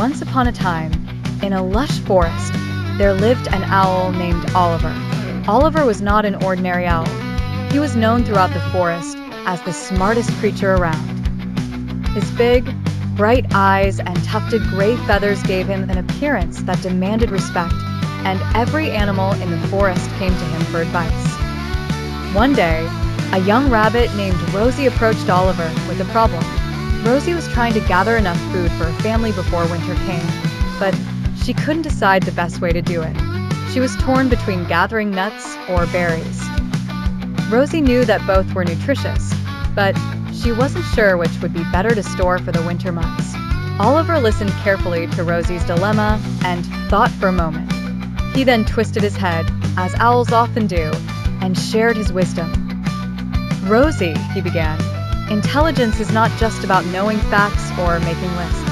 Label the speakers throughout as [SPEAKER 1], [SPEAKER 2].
[SPEAKER 1] Once upon a time, in a lush forest, there lived an owl named Oliver. Oliver was not an ordinary owl. He was known throughout the forest as the smartest creature around. His big, bright eyes and tufted gray feathers gave him an appearance that demanded respect, and every animal in the forest came to him for advice. One day, a young rabbit named Rosie approached Oliver with a problem. Rosie was trying to gather enough food for her family before winter came, but she couldn't decide the best way to do it. She was torn between gathering nuts or berries. Rosie knew that both were nutritious, but she wasn't sure which would be better to store for the winter months. Oliver listened carefully to Rosie's dilemma and thought for a moment. He then twisted his head, as owls often do, and shared his wisdom. "Rosie," he began, "intelligence is not just about knowing facts or making lists.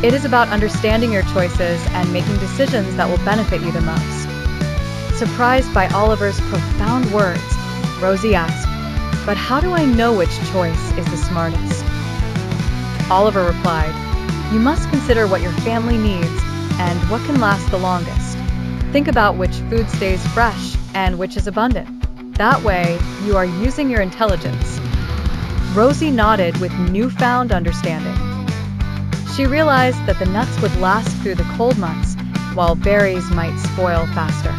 [SPEAKER 1] It is about understanding your choices and making decisions that will benefit you the most." Surprised by Oliver's profound words, Rosie asked, "But how do I know which choice is the smartest?" Oliver replied, "You must consider what your family needs and what can last the longest. Think about which food stays fresh and which is abundant. That way, you are using your intelligence." Rosie nodded with newfound understanding. She realized that the nuts would last through the cold months, while berries might spoil faster.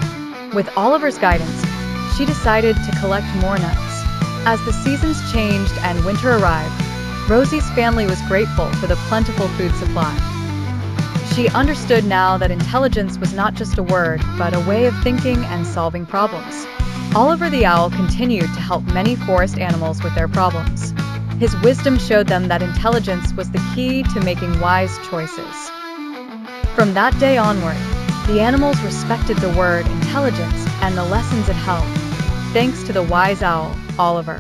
[SPEAKER 1] With Oliver's guidance, she decided to collect more nuts. As the seasons changed and winter arrived, Rosie's family was grateful for the plentiful food supply. She understood now that intelligence was not just a word, but a way of thinking and solving problems. Oliver the owl continued to help many forest animals with their problems. His wisdom showed them that intelligence was the key to making wise choices. From that day onward, the animals respected the word intelligence and the lessons it held, thanks to the wise owl, Oliver.